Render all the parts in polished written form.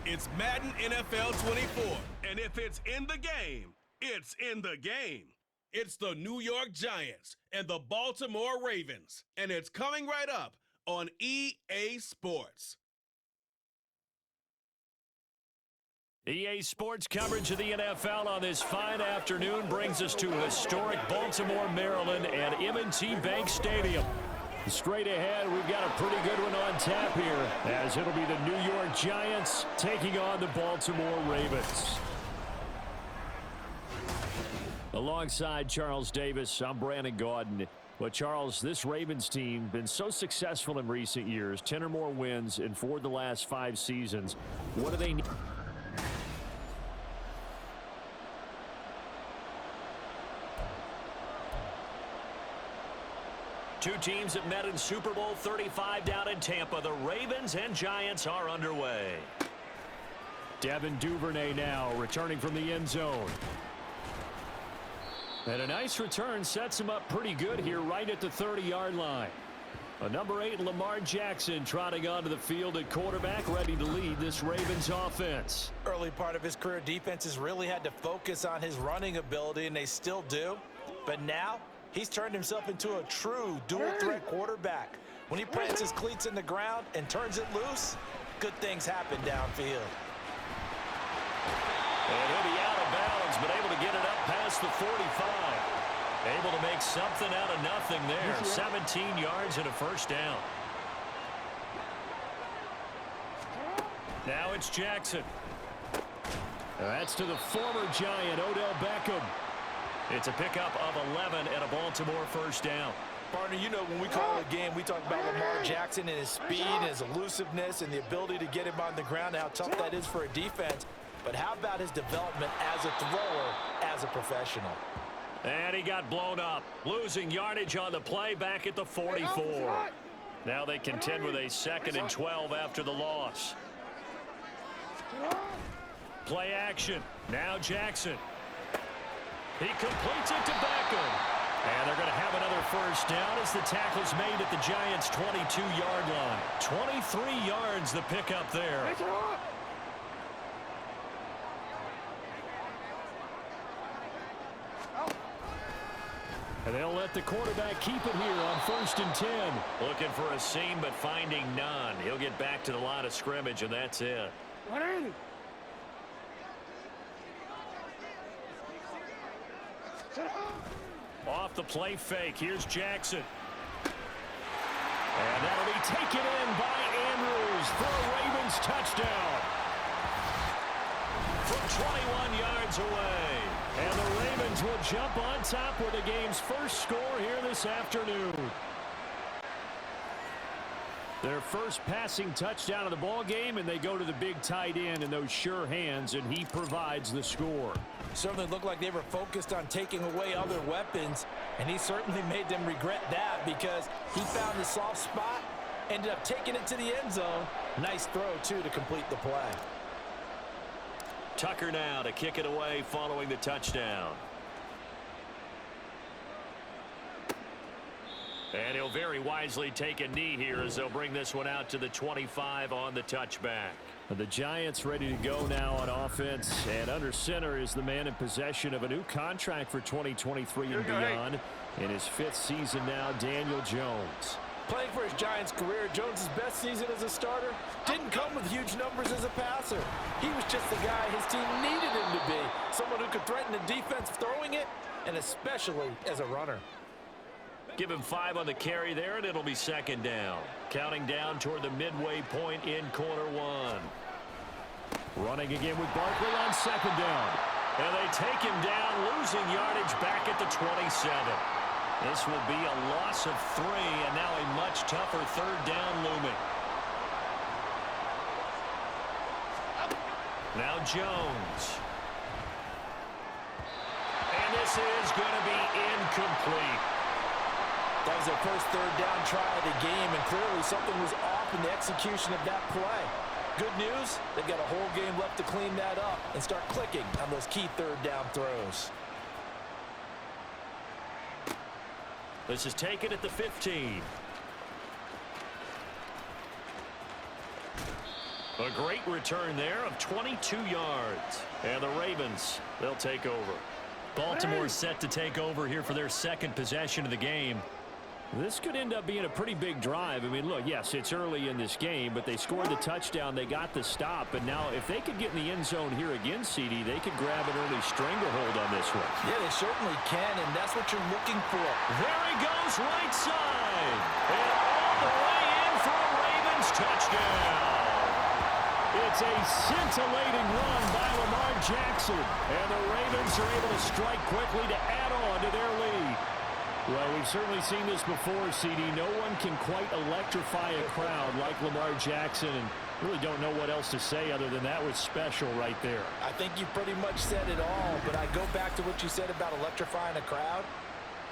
It's Madden NFL 24, and if it's in the game, it's in the game. It's the New York Giants and the Baltimore Ravens, and it's coming right up on EA Sports. EA Sports coverage of the NFL on this fine afternoon brings us to historic Baltimore, Maryland at M&T Bank Stadium. Straight ahead, we've got a pretty good one on tap here, as it'll be the New York Giants taking on the Baltimore Ravens. Alongside Charles Davis, I'm Brandon Gaudin. But Charles, this Ravens team been so successful in recent years, 10 or more wins in 4 of the last 5 seasons. What do they need? Two teams that met in Super Bowl 35 down in Tampa. The Ravens and Giants are underway. Devin Duvernay now returning from the end zone. And a nice return sets him up pretty good here right at the 30-yard line. A number 8, Lamar Jackson, trotting onto the field at quarterback, ready to lead this Ravens offense. Early part of his career, defenses really had to focus on his running ability, and they still do. But now, he's turned himself into a true dual-threat quarterback. When he plants his cleats in the ground and turns it loose, good things happen downfield. And he'll be out of bounds, but able to get it up past the 45. Able to make something out of nothing there. 17 yards and a first down. Now it's Jackson. That's to the former Giant, Odell Beckham. It's a pickup of 11 and a Baltimore first down. Partner, you know when we call a game, we talk about Lamar Jackson and his speed and his elusiveness and the ability to get him on the ground and how tough that is for a defense. But how about his development as a thrower, as a professional? And he got blown up, losing yardage on the play back at the 44. Now they contend with a 2nd and 12 after the loss. Play action. Now Jackson. He completes it to Beckham. And they're going to have another first down as the tackle's made at the Giants' 22-yard line. 23 yards the pickup there. And they'll let the quarterback keep it here on 1st and 10. Looking for a seam, but finding none. He'll get back to the line of scrimmage, and that's it. Off the play fake. Here's Jackson. And that'll be taken in by Andrews for a Ravens touchdown. From 21 yards away. And the Ravens will jump on top with the game's first score here this afternoon. Their first passing touchdown of the ball game, and they go to the big tight end in those sure hands, and he provides the score. Certainly looked like they were focused on taking away other weapons, and he certainly made them regret that because he found the soft spot, ended up taking it to the end zone. Nice throw, too, to complete the play. Tucker now to kick it away following the touchdown. And he'll very wisely take a knee here as they'll bring this one out to the 25 on the touchback. The Giants ready to go now on offense, and under center is the man in possession of a new contract for 2023 and beyond. In his 5th season now, Daniel Jones. Playing for his Giants career, Jones' best season as a starter didn't come with huge numbers as a passer. He was just the guy his team needed him to be, someone who could threaten the defense throwing it, and especially as a runner. Give him 5 on the carry there, and it'll be 2nd down. Counting down toward the midway point in quarter 1. Running again with Barkley on 2nd down. And they take him down, losing yardage back at the 27. This will be a loss of 3, and now a much tougher 3rd down looming. Now Jones. And this is going to be incomplete. That was their first 3rd down try of the game, and clearly something was off in the execution of that play. Good news, they've got a whole game left to clean that up and start clicking on those key 3rd down throws. This is taken at the 15. A great return there of 22 yards. And the Ravens, they'll take over. Baltimore set to take over here for their second possession of the game. This could end up being a pretty big drive. I mean, look, yes, it's early in this game, but they scored the touchdown. They got the stop. And now if they could get in the end zone here again, CD, they could grab an early stranglehold on this one. Yeah, they certainly can, and that's what you're looking for. There he goes, right side. And all the way in for a Ravens touchdown. It's a scintillating run by Lamar Jackson. And the Ravens are able to strike quickly to add on to their lead. Well, we've certainly seen this before, CD. No one can quite electrify a crowd like Lamar Jackson, and really don't know what else to say other than that was special right there. I think you pretty much said it all, but I go back to what you said about electrifying a crowd.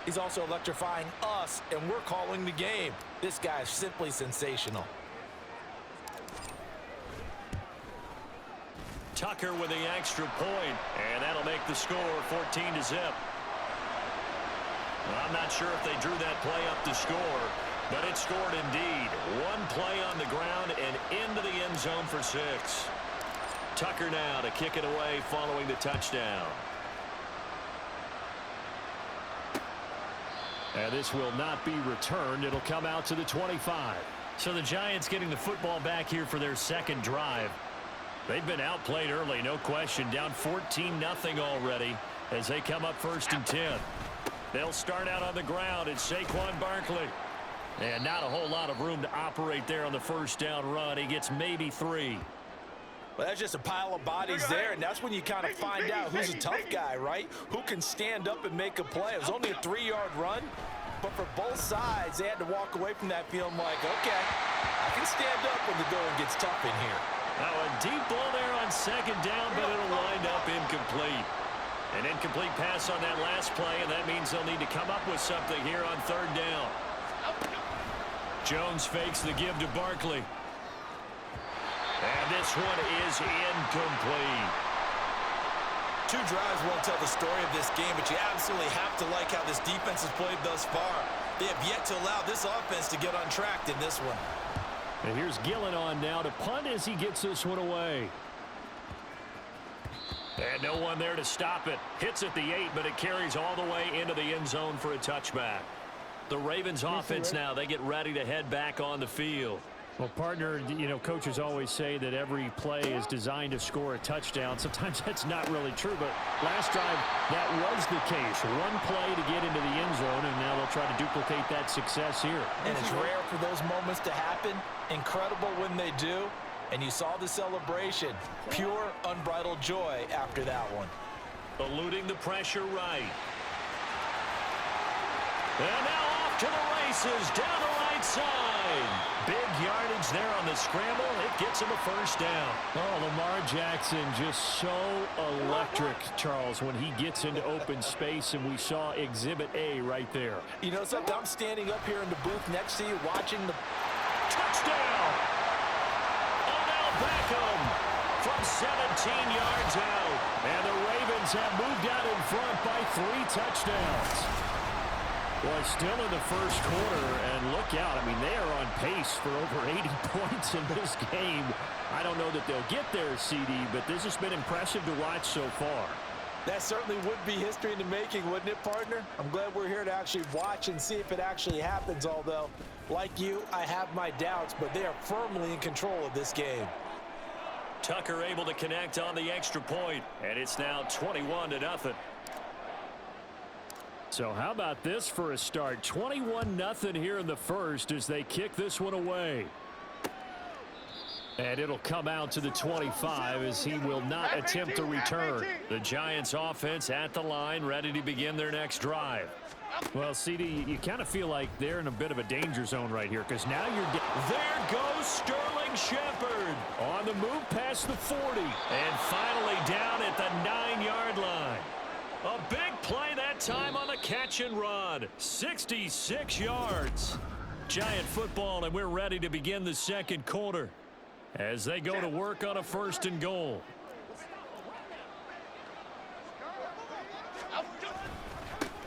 He's also electrifying us, and we're calling the game. This guy is simply sensational. Tucker with the extra point, and that'll make the score 14-0. Well, I'm not sure if they drew that play up to score, but it scored indeed. One play on the ground and into the end zone for 6. Tucker now to kick it away following the touchdown. And this will not be returned. It'll come out to the 25. So the Giants getting the football back here for their second drive. They've been outplayed early, no question. Down 14-0 already as they come up 1st and 10. They'll start out on the ground. It's Saquon Barkley. And not a whole lot of room to operate there on the first down run. He gets maybe 3. Well, that's just a pile of bodies there, and that's when you kind of find out who's a tough guy, right? Who can stand up and make a play. It was only a 3-yard run, but for both sides, they had to walk away from that feeling like, okay, I can stand up when the going gets tough in here. Now a deep ball there on second down, but it'll wind up incomplete. An incomplete pass on that last play, and that means they'll need to come up with something here on 3rd down. Jones fakes the give to Barkley. And this one is incomplete. 2 drives won't tell the story of this game, but you absolutely have to like how this defense has played thus far. They have yet to allow this offense to get untracked in this one. And here's Gillen on now to punt as he gets this one away. And no one there to stop it. Hits at the 8, but it carries all the way into the end zone for a touchback. The Ravens offense now, they get ready to head back on the field. Well, partner, you know, coaches always say that every play is designed to score a touchdown. Sometimes that's not really true, but last drive, that was the case. One play to get into the end zone, and now they'll try to duplicate that success here. And it's rare for those moments to happen. Incredible when they do. And you saw the celebration. Pure, unbridled joy after that one. Eluding the pressure right. And now off to the races, down the right side. Big yardage there on the scramble. It gets him a first down. Oh, Lamar Jackson just so electric, Charles, when he gets into open space, and we saw Exhibit A right there. You know something? I'm standing up here in the booth next to you watching the touchdown. Beckham from 17 yards out. And the Ravens have moved out in front by 3 touchdowns. Boy, still in the first quarter, and look out. I mean, they are on pace for over 80 points in this game. I don't know that they'll get there, CD, but this has been impressive to watch so far. That certainly would be history in the making, wouldn't it, partner? I'm glad we're here to actually watch and see if it actually happens, although, like you, I have my doubts, but they are firmly in control of this game. Tucker able to connect on the extra point, and it's now 21-0. So how about this for a start? 21-0 here in the first as they kick this one away. And it'll come out to the 25 as he will not attempt to return. The Giants offense at the line, ready to begin their next drive. Well, CD, you kind of feel like they're in a bit of a danger zone right here because now you're... There goes Sterling Shepard on the move past the 40. And finally down at the 9-yard line. A big play that time on the catch and run. 66 yards. Giant football, and we're ready to begin the second quarter as they go to work on a 1st and goal.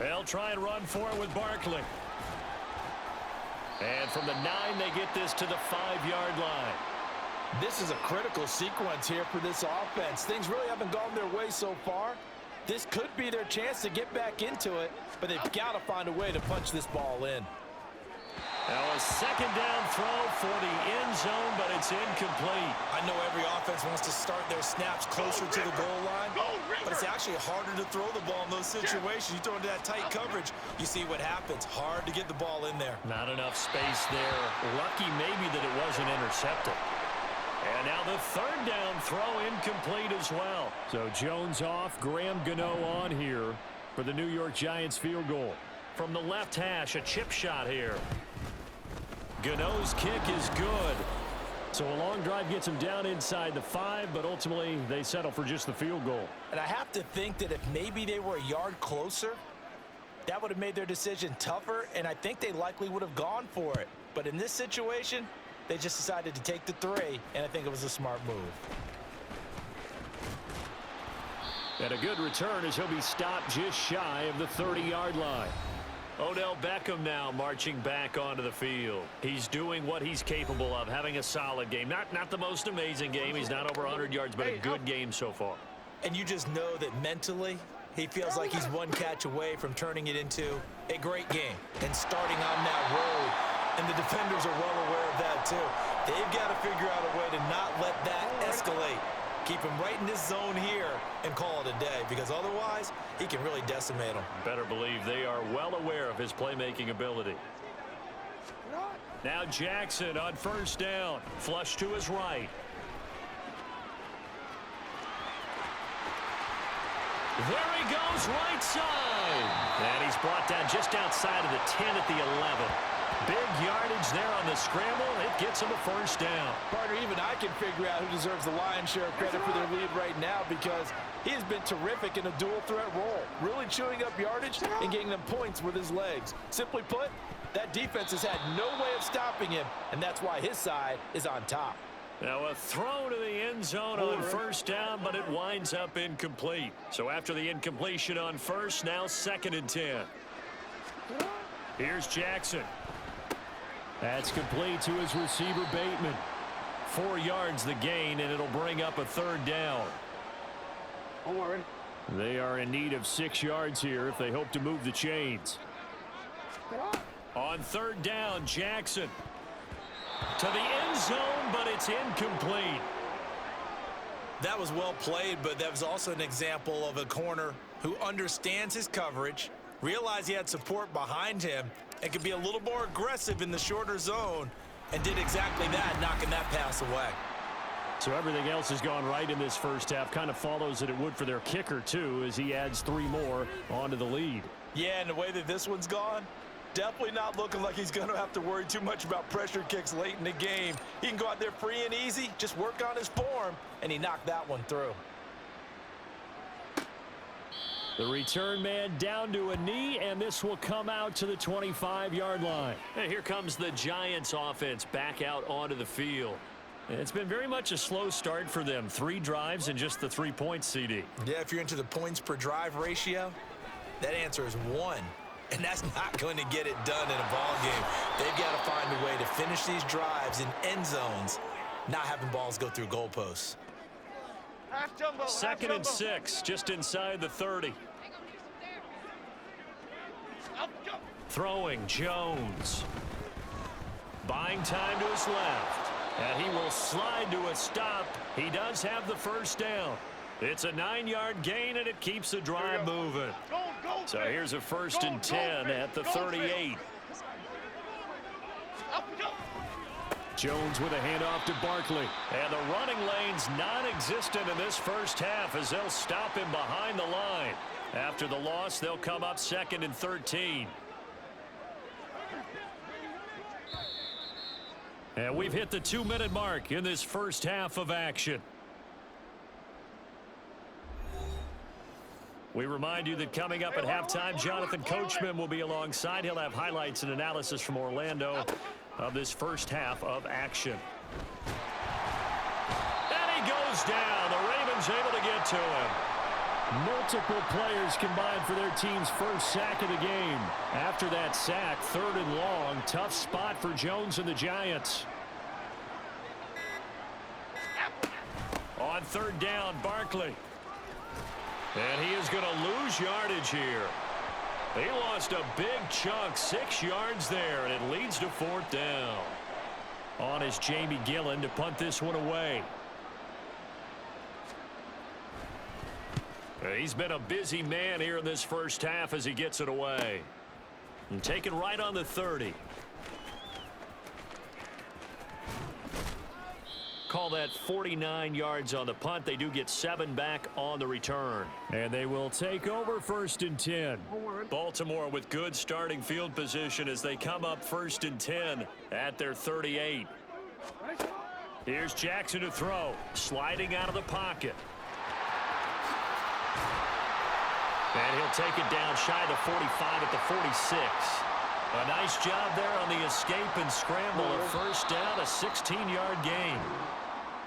They'll try and run for it with Barkley. And from the 9, they get this to the 5-yard line. This is a critical sequence here for this offense. Things really haven't gone their way so far. This could be their chance to get back into it, but they've got to find a way to punch this ball in. Now a second down throw for the end zone, but it's incomplete. I know every offense wants to start their snaps closer to the goal line, but it's actually harder to throw the ball in those situations. You throw into that tight coverage, you see what happens. Hard to get the ball in there. Not enough space there. Lucky maybe that it wasn't intercepted. And now the third down throw incomplete as well. So Jones off, Graham Gano on here for the New York Giants field goal. From the left hash, a chip shot here. Gano's kick is good. So a long drive gets him down inside the 5, but ultimately they settle for just the field goal. And I have to think that if maybe they were a yard closer, that would have made their decision tougher, and I think they likely would have gone for it. But in this situation, they just decided to take the 3, and I think it was a smart move. And a good return as he'll be stopped just shy of the 30-yard line. Odell Beckham now marching back onto the field. He's doing what he's capable of, having a solid game. Not the most amazing game. He's not over 100 yards, but a good game so far. And you just know that mentally, he feels like he's one catch away from turning it into a great game and starting on that road. And the defenders are well aware of that, too. They've got to figure out a way to not let that escalate. Keep him right in this zone here and call it a day, because otherwise he can really decimate them. Better believe they are well aware of his playmaking ability. Now Jackson on first down. Flush to his right. There he goes, right side. And he's brought down just outside of the 10 at the 11. Big yardage there on the scramble. It gets him a first down. Partner, even I can figure out who deserves the lion's share of credit for their lead right now, because he has been terrific in a dual threat role, really chewing up yardage and getting them points with his legs. Simply put, that defense has had no way of stopping him, and that's why his side is on top. Now a throw to the end zone on first down, but it winds up incomplete. So after the incompletion on first, now 2nd and 10. Here's Jackson. That's complete to his receiver, Bateman. 4 yards the gain, and it'll bring up a 3rd down. They are in need of 6 yards here if they hope to move the chains. On 3rd down, Jackson. To the end zone, but it's incomplete. That was well played, but that was also an example of a corner who understands his coverage, realized he had support behind him, and could be a little more aggressive in the shorter zone, and did exactly that, knocking that pass away. So everything else has gone right in this first half. Kind of follows that it would for their kicker, too, as he adds 3 more onto the lead. Yeah, and the way that this one's gone, definitely not looking like he's going to have to worry too much about pressure kicks late in the game. He can go out there free and easy, just work on his form, and he knocked that one through. The return man down to a knee, and this will come out to the 25-yard line. And here comes the Giants offense back out onto the field. It's been very much a slow start for them. 3 drives and just the 3 points, CD. Yeah, if you're into the points per drive ratio, that answer is 1. And that's not going to get it done in a ball game. They've got to find a way to finish these drives in end zones, not having balls go through goalposts. 2nd and 6, just inside the 30. Throwing, Jones. Buying time to his left. And he will slide to a stop. He does have the first down. It's a 9-yard gain, and it keeps the drive moving. So here's a 1st and 10 at the 38. Jones with a handoff to Barkley. And the running lane's non-existent in this first half as they'll stop him behind the line. After the loss, they'll come up 2nd and 13. And we've hit the 2-minute mark in this first half of action. We remind you that coming up at halftime, Jonathan Coachman will be alongside. He'll have highlights and analysis from Orlando of this first half of action. And he goes down. The Ravens able to get to him. Multiple players combined for their team's first sack of the game. After that sack, 3rd and long. Tough spot for Jones and the Giants. On third down, Barkley. And he is going to lose yardage here. He lost a big chunk, 6 yards there, and it leads to fourth down. On is Jamie Gillen to punt this one away. He's been a busy man here in this first half as he gets it away. And taken right on the 30. Call that 49 yards on the punt. They do get 7 back on the return. And they will take over 1st and 10. Baltimore with good starting field position as they come up 1st and 10 at their 38. Here's Jackson to throw. Sliding out of the pocket. And he'll take it down shy of the 45 at the 46. A nice job there on the escape and scramble. A first down, a 16-yard gain.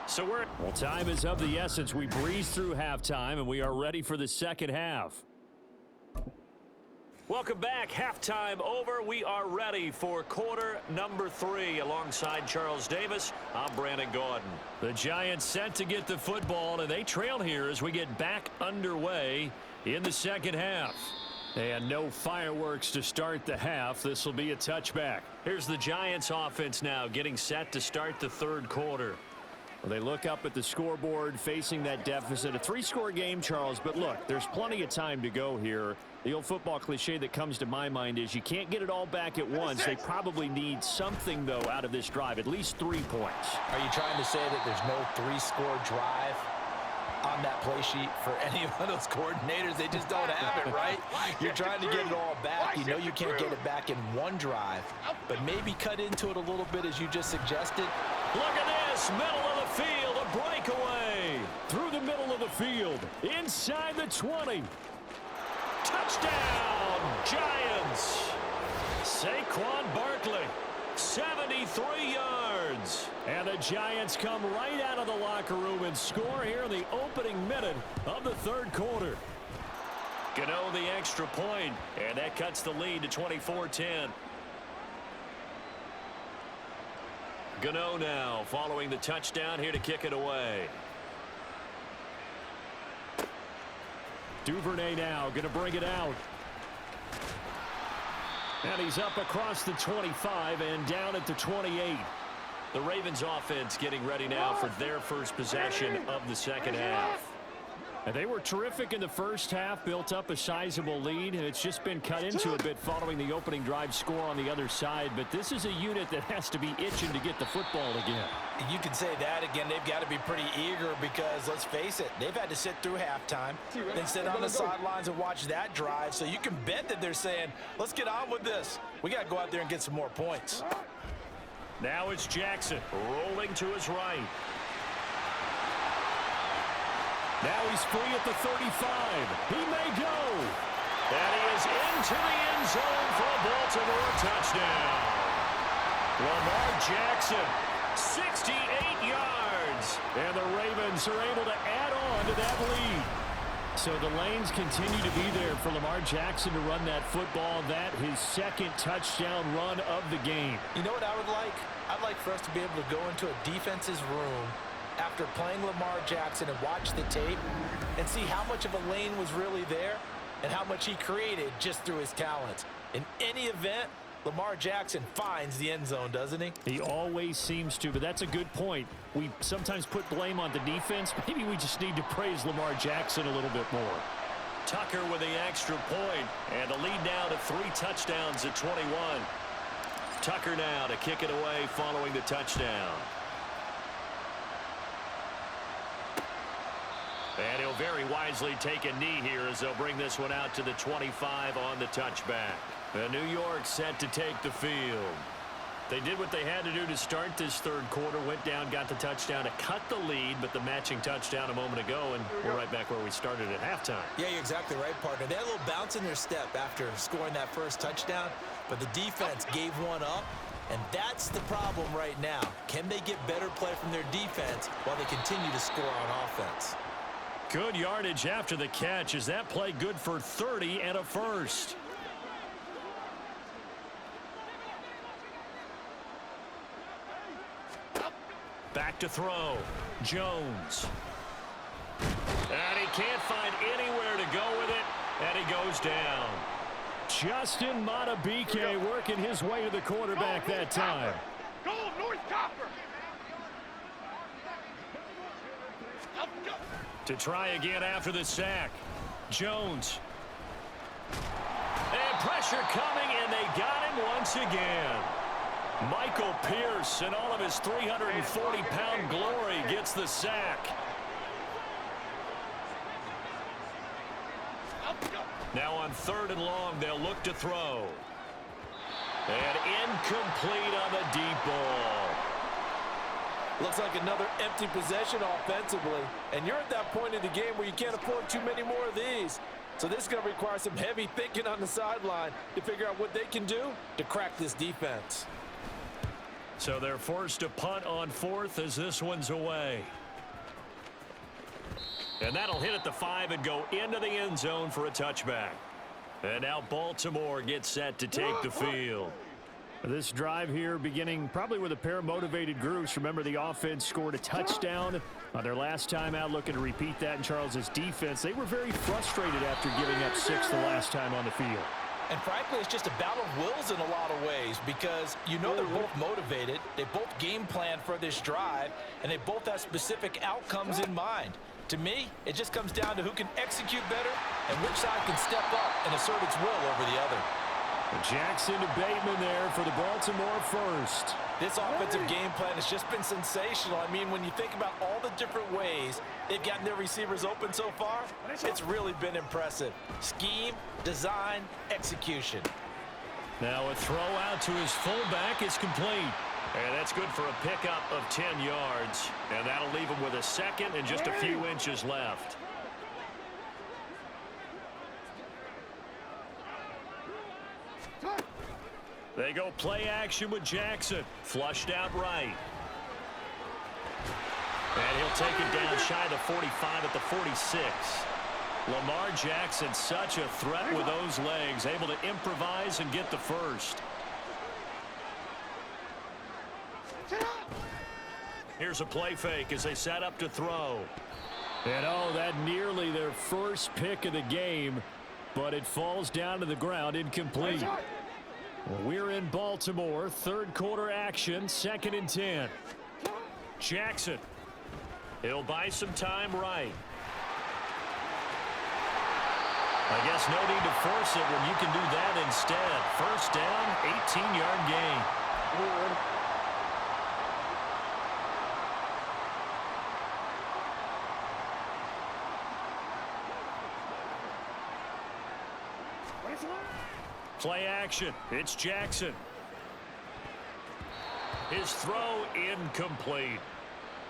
So well, time is of the essence. We breeze through halftime, and we are ready for the second half. Welcome back. Halftime over. We are ready for quarter number 3. Alongside Charles Davis, I'm Brandon Gordon. The Giants set to get the football, and they trail here as we get back underway in the second half. And no fireworks to start the half. This will be a touchback. Here's the Giants offense now getting set to start the third quarter. Well, they look up at the scoreboard facing that deficit. A 3-score game, Charles, but look, there's plenty of time to go here. The old football cliche that comes to my mind is you can't get it all back at once. They probably need something, though, out of this drive, at least 3 points. Are you trying to say that there's no 3-score drive on that play sheet for any of those coordinators? They just don't have it, right? You're trying to get it all back. You know you can't get it back in one drive, but maybe cut into it a little bit as you just suggested. Look at this, middle of the field, a breakaway. Through the middle of the field, inside the 20. Touchdown, Giants. Saquon Barkley, 73 yards. And the Giants come right out of the locker room and score here in the opening minute of the third quarter. Gano the extra point, and that cuts the lead to 24-10. Gano now following the touchdown here to kick it away. Duvernay now going to bring it out. And he's up across the 25 and down at the 28. The Ravens offense getting ready now for their first possession of the second half. And they were terrific in the first half, built up a sizable lead, and it's just been cut into a bit following the opening drive score on the other side. But this is a unit that has to be itching to get the football again. You can say that again. They've got to be pretty eager because, let's face it, they've had to sit through halftime, then sit on the sidelines and watch that drive. So you can bet that they're saying, let's get on with this. We got to go out there and get some more points. Now it's Jackson rolling to his right. Now he's free at the 35. He may go. And he is into the end zone for a Baltimore touchdown. Lamar Jackson, 68 yards. And the Ravens are able to add on to that lead. So the lanes continue to be there for Lamar Jackson to run that football. That his second touchdown run of the game. You know what I would like? I'd like for us to be able to go into a defense's room after playing Lamar Jackson and watch the tape and see how much of a lane was really there and how much he created just through his talents. In any event, Lamar Jackson finds the end zone, doesn't he? He always seems to, but that's a good point. We sometimes put blame on the defense. Maybe we just need to praise Lamar Jackson a little bit more. Tucker with the extra point, and the lead now to 3 touchdowns at 21. Tucker now to kick it away following the touchdown. And he'll very wisely take a knee here as they'll bring this one out to the 25 on the touchback. The New York set to take the field. They did what they had to do to start this third quarter, went down, got the touchdown to cut the lead, but the matching touchdown a moment ago, and we're right back where we started at halftime. Yeah, you're exactly right, partner. They had a little bounce in their step after scoring that first touchdown, but the defense gave one up, and that's the problem right now. Can they get better play from their defense while they continue to score on offense? Good yardage after the catch. Is that play good for 30 and a first? Back to throw. Jones. can't find anywhere to go with it, and he goes down. Justin Madubuike working his way to the quarterback that time. Go, North Copper! To try again after the sack. Jones. And pressure coming, and they got him once again. Michael Pierce, in all of his 340-pound glory, gets the sack. Now on 3rd and long, they'll look to throw. And incomplete on the deep ball. Looks like another empty possession offensively. And you're at that point in the game where you can't afford too many more of these. So this is going to require some heavy thinking on the sideline to figure out what they can do to crack this defense. So they're forced to punt on 4th as this one's away. And that'll hit at the 5 and go into the end zone for a touchback. And now Baltimore gets set to take the field. This drive here beginning probably with a pair of motivated groups. Remember, the offense scored a touchdown on their last time out, looking to repeat that in Charles's defense. They were very frustrated after giving up 6 the last time on the field. And frankly, it's just a battle of wills in a lot of ways because you know they're both motivated, they both game plan for this drive, and they both have specific outcomes in mind. To me, it just comes down to who can execute better and which side can step up and assert its will over the other. Jackson to Bateman there for the Baltimore first. This offensive game plan has just been sensational. I mean, when you think about all the different ways they've gotten their receivers open so far, it's really been impressive. Scheme, design, execution. Now a throw out to his fullback is complete. And that's good for a pickup of 10 yards. And that'll leave him with a second and just a few inches left. They go play action with Jackson. Flushed out right. And he'll take it down shy of the 45 at the 46. Lamar Jackson, such a threat with those legs, able to improvise and get the first. Here's a play fake as they set up to throw. And oh, that nearly their first pick of the game, but it falls down to the ground incomplete. Well, we're in Baltimore, 3rd quarter action, 2nd and 10. Jackson. He'll buy some time right. I guess no need to force it when you can do that instead. First down, 18-yard gain. Play action. It's Jackson. His throw incomplete.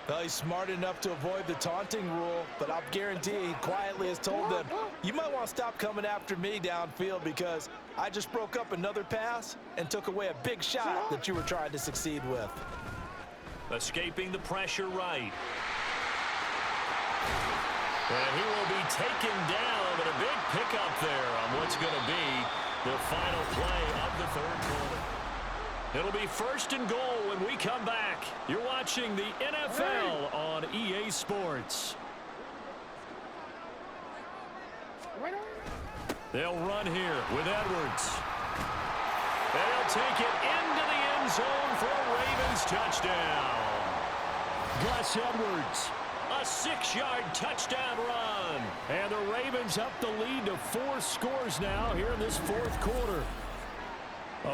Well, he's smart enough to avoid the taunting rule, but I'll guarantee he quietly has told them, you might want to stop coming after me downfield because I just broke up another pass and took away a big shot that you were trying to succeed with. Escaping the pressure right. And he will be taken down, but a big pickup there on what's going to be the final play of the 3rd quarter. It'll be 1st and goal when we come back. You're watching the NFL on EA Sports. They'll run here with Edwards. They'll take it into the end zone for a Ravens touchdown. Gus Edwards. A 6-yard touchdown run. And the Ravens up the lead to 4 scores now here in this 4th quarter.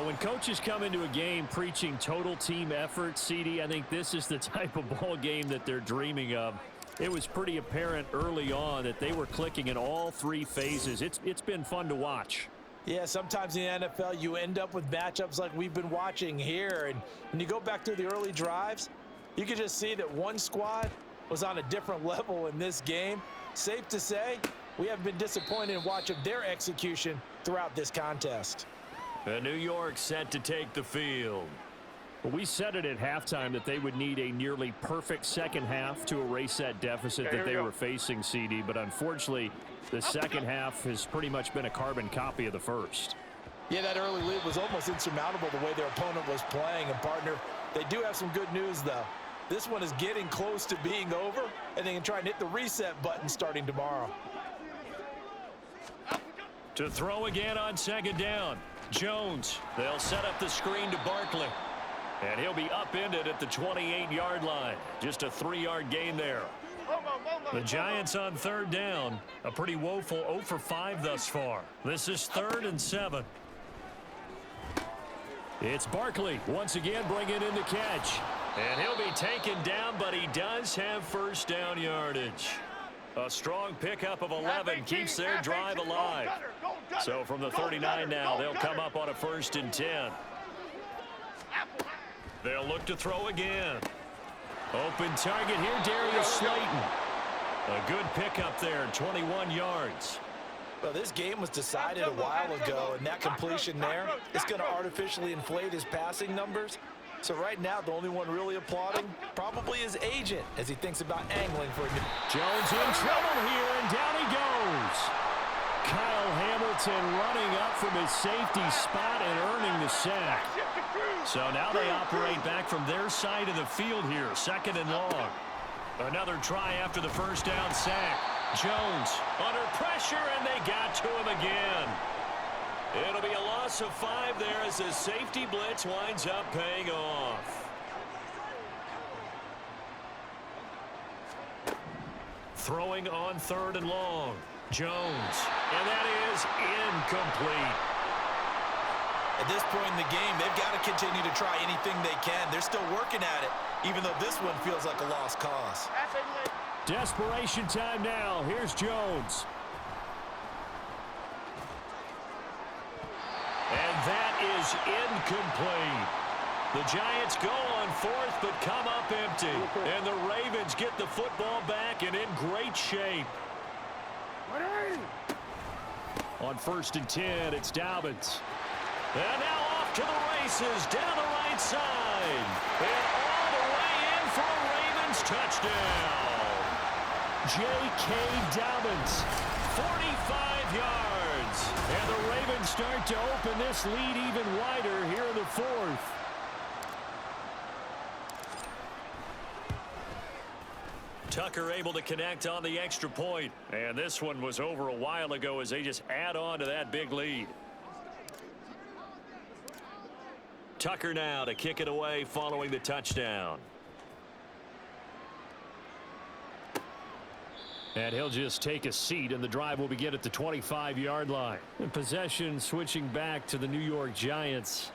When coaches come into a game preaching total team effort, CD, I think this is the type of ball game that they're dreaming of. It was pretty apparent early on that they were clicking in all 3 phases. It's been fun to watch. Yeah, sometimes in the NFL you end up with matchups like we've been watching here. And when you go back through the early drives, you can just see that one squad was on a different level in this game. Safe to say, we haven't been disappointed in watching their execution throughout this contest. And New York set to take the field. Well, we said it at halftime that they would need a nearly perfect second half to erase that deficit that they were facing, CD. But unfortunately, the second half has pretty much been a carbon copy of the first. Yeah, that early lead was almost insurmountable the way their opponent was playing. And, partner, they do have some good news, though. This one is getting close to being over, and they can try and hit the reset button starting tomorrow. To throw again on second down. Jones. They'll set up the screen to Barkley. And he'll be upended at the 28-yard line. Just a 3-yard gain there. The Giants on third down. A pretty woeful 0 for 5 thus far. This is 3rd and 7. It's Barkley once again bringing in the catch. And he'll be taken down, but he does have first down yardage. A strong pickup of 11 keeps their drive alive. So from the 39 now, they'll come up on a 1st and 10. They'll look to throw again. Open target here, Darius Slayton. A good pickup there, 21 yards. Well, this game was decided a while ago, and that completion there is going to artificially inflate his passing numbers. So right now, the only one really applauding probably his agent as he thinks about angling for a new. Jones in trouble here, and down he goes. Kyle Hamilton running up from his safety spot and earning the sack. So now they operate back from their side of the field here, 2nd and long. Another try after the first down sack. Jones under pressure, and they got to him again. It'll be a loss of 5 there as the safety blitz winds up paying off. Throwing on 3rd and long. Jones. And that is incomplete. At this point in the game, they've got to continue to try anything they can. They're still working at it, even though this one feels like a lost cause. Desperation time now. Here's Jones. And that is incomplete. The Giants go on 4th but come up empty. And the Ravens get the football back and in great shape. On 1st and 10, it's Dobbins. And now off to the races down the right side. And all the way in for a Ravens touchdown. J.K. Dobbins, 45 yards. And the Ravens start to open this lead even wider here in the 4th. Tucker able to connect on the extra point. And this one was over a while ago as they just add on to that big lead. Tucker now to kick it away following the touchdown. And he'll just take a seat, and the drive will begin at the 25-yard line. And possession switching back to the New York Giants.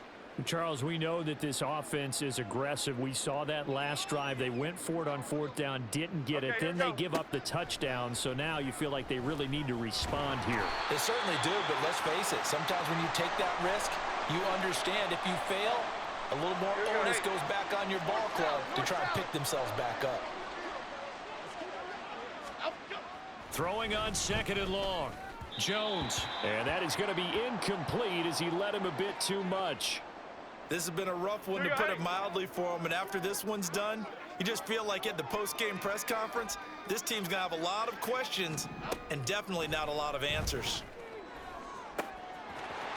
Charles, we know that this offense is aggressive. We saw that last drive. They went for it on 4th down, didn't get it. Then they give up the touchdown. So now you feel like they really need to respond here. They certainly do, but let's face it. Sometimes when you take that risk, you understand if you fail, a little more onus goes back on your ball club to try and pick themselves back up. Throwing on 2nd and long. Jones. And that is going to be incomplete as he led him a bit too much. This has been a rough one, to put it mildly, for him. And after this one's done, you just feel like at the post-game press conference, this team's going to have a lot of questions and definitely not a lot of answers.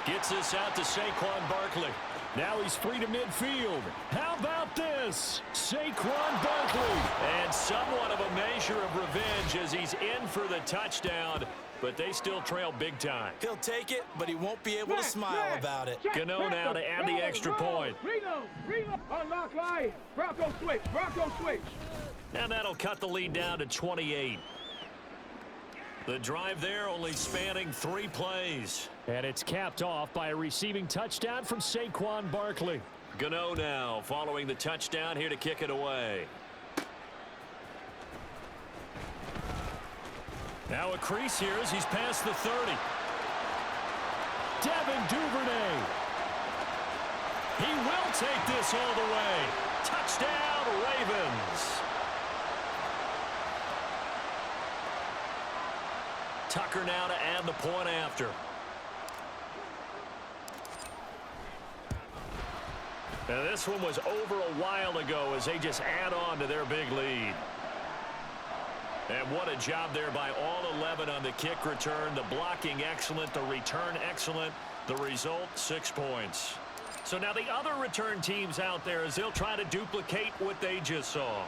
Gets this out to Saquon Barkley. Now he's free to midfield. How about this? Saquon Barkley. And somewhat of a measure of revenge as he's in for the touchdown, but they still trail big time. He'll take it, but he won't be able to smile about it. Gano now to add the extra point. Reload. Unlock line. Bronco switch. And that'll cut the lead down to 28. The drive there only spanning 3 plays. And it's capped off by a receiving touchdown from Saquon Barkley. Gano now following the touchdown here to kick it away. Now a crease here as he's past the 30. Devin Duvernay. He will take this all the way. Touchdown, Ravens. Tucker now to add the point after. Now this one was over a while ago as they just add on to their big lead. And what a job there by all 11 on the kick return. The blocking excellent, the return excellent. The result, 6 points. So now the other return teams out there as they'll try to duplicate what they just saw.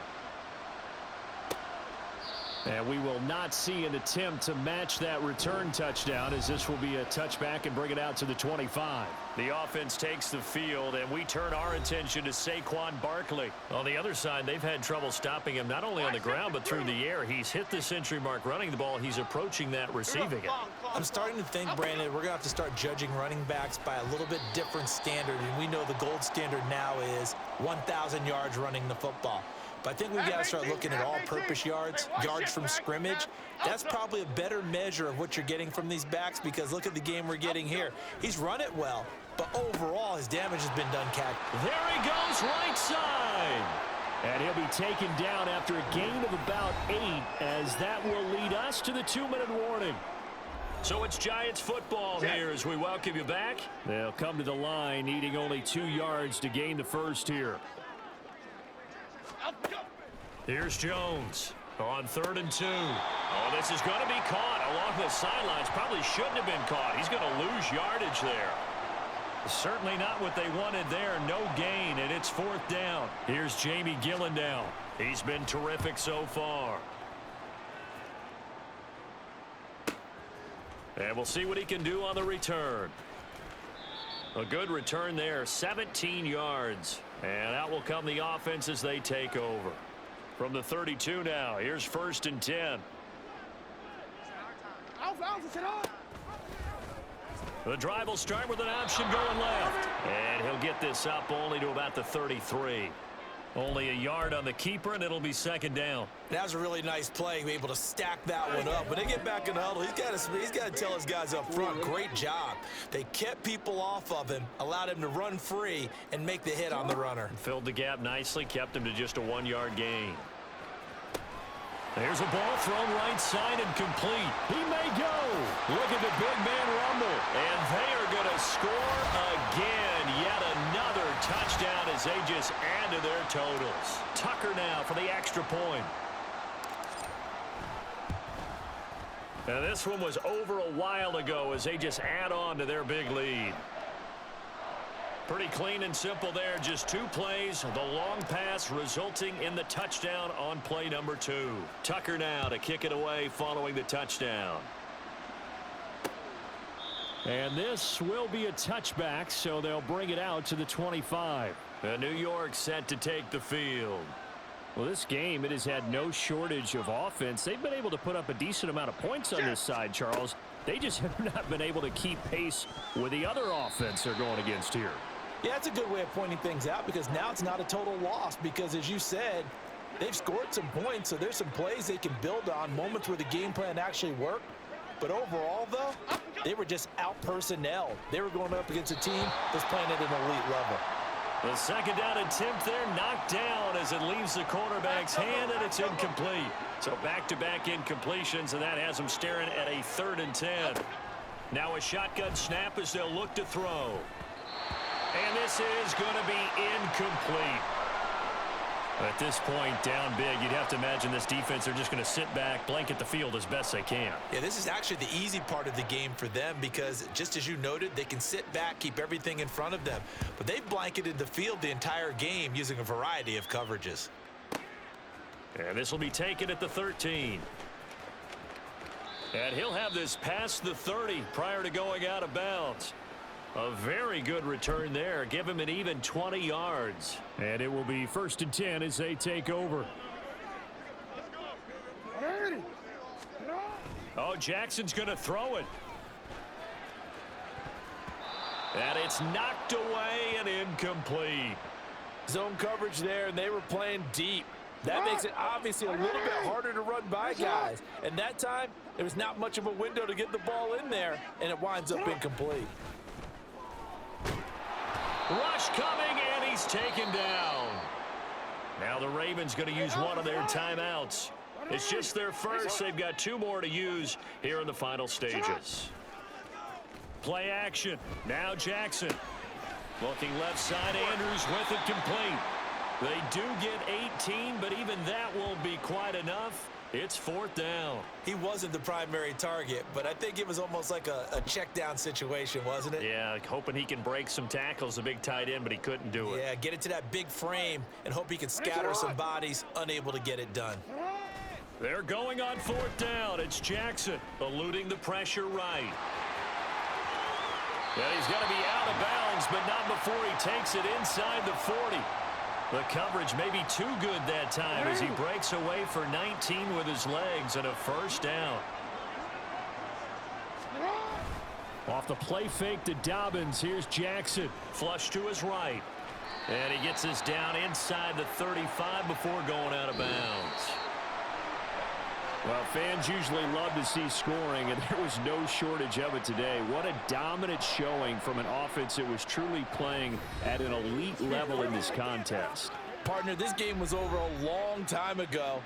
And we will not see an attempt to match that return touchdown, as this will be a touchback and bring it out to the 25. The offense takes the field, and we turn our attention to Saquon Barkley. On the other side, they've had trouble stopping him not only on the ground but through the air. He's hit the century mark running the ball. He's approaching that receiving it. I'm starting to think, Brandon, we're going to have to start judging running backs by a little bit different standard. And we know the gold standard now is 1,000 yards running the football. But I think we've got to start looking at all-purpose yards, yards from scrimmage. That's probably a better measure of what you're getting from these backs, because look at the game we're getting here. He's run it well, but overall his damage has been done, Cat. There he goes, right side. And he'll be taken down after a gain of about 8, as that will lead us to the 2-minute warning. So it's Giants football here as we welcome you back. They'll come to the line needing only 2 yards to gain the first here. Here's Jones on 3rd and 2. Oh, this is going to be caught along the sidelines. Probably shouldn't have been caught. He's going to lose yardage there. Certainly not what they wanted there. No gain, and it's 4th down. Here's Jamie Gillen now. He's been terrific so far. And we'll see what he can do on the return. A good return there, 17 yards. And out will come the offense as they take over. From the 32 now, here's 1st and 10. The drive will start with an option going left. And he'll get this up only to about the 33. Only a yard on the keeper, and it'll be 2nd down. That was a really nice play, able to stack that one up. When they get back in the huddle, he's got to tell his guys up front, great job. They kept people off of him, allowed him to run free, and make the hit on the runner. Filled the gap nicely, kept him to just a 1-yard gain. There's a ball thrown right side and complete. He may go. Look at the big man rumble. And they are going to score again. Yet another touchdown as they just add to their totals. Tucker now for the extra point. And this one was over a while ago as they just add on to their big lead. Pretty clean and simple there. Just 2 plays. The long pass resulting in the touchdown on play number 2. Tucker now to kick it away following the touchdown. And this will be a touchback, so they'll bring it out to the 25. And New York set to take the field. Well, this game, it has had no shortage of offense. They've been able to put up a decent amount of points on this side, Charles. They just have not been able to keep pace with the other offense they're going against here. Yeah, that's a good way of pointing things out, because now it's not a total loss, because as you said, they've scored some points, so there's some plays they can build on, moments where the game plan actually worked. But overall, though, they were just out-personnel. They were going up against a team that's playing at an elite level. The 2nd down attempt there knocked down as it leaves the quarterback's hand, and it's incomplete. So back-to-back incompletions, and that has them staring at a 3rd and 10. Now a shotgun snap as they'll look to throw. And this is going to be incomplete. At this point, down big, you'd have to imagine this defense, they're just going to sit back, blanket the field as best they can. Yeah, this is actually the easy part of the game for them, because just as you noted, they can sit back, keep everything in front of them. But they've blanketed the field the entire game using a variety of coverages. And this will be taken at the 13. And he'll have this past the 30 prior to going out of bounds. A very good return there. Give him an even 20 yards. And it will be 1st and 10 as they take over. Oh, Jackson's going to throw it. And it's knocked away and incomplete. Zone coverage there, and they were playing deep. That makes it obviously a little bit harder to run by guys. And that time, there was not much of a window to get the ball in there, and it winds up incomplete. Rush coming, and he's taken down. Now the Ravens going to use one of their timeouts. It's just their first. They've got 2 more to use here in the final stages. Play action. Now Jackson. Looking left side, Andrews with it complete. They do get 18, but even that won't be quite enough. It's 4th down. He wasn't the primary target, but I think it was almost like a check down situation, wasn't it? Yeah, hoping he can break some tackles, a big tight end, but he couldn't do it. Yeah, get it to that big frame and hope he can scatter some bodies, unable to get it done. They're going on 4th down. It's Jackson eluding the pressure right. And he's going to be out of bounds, but not before he takes it inside the 40. The coverage may be too good that time as he breaks away for 19 with his legs and a 1st down. Off the play fake to Dobbins, here's Jackson. Flush to his right. And he gets us down inside the 35 before going out of bounds. Well, fans usually love to see scoring, and there was no shortage of it today. What a dominant showing from an offense that was truly playing at an elite level in this contest. Partner, this game was over a long time ago,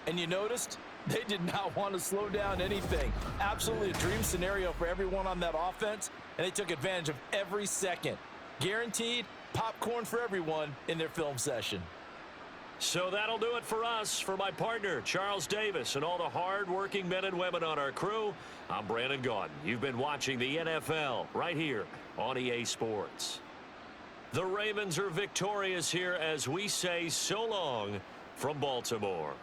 and you noticed they did not want to slow down anything. Absolutely a dream scenario for everyone on that offense, and they took advantage of every second. Guaranteed popcorn for everyone in their film session. So that'll do it for us. For my partner, Charles Davis, and all the hard-working men and women on our crew, I'm Brandon Gaudin. You've been watching the NFL right here on EA Sports. The Ravens are victorious here as we say so long from Baltimore.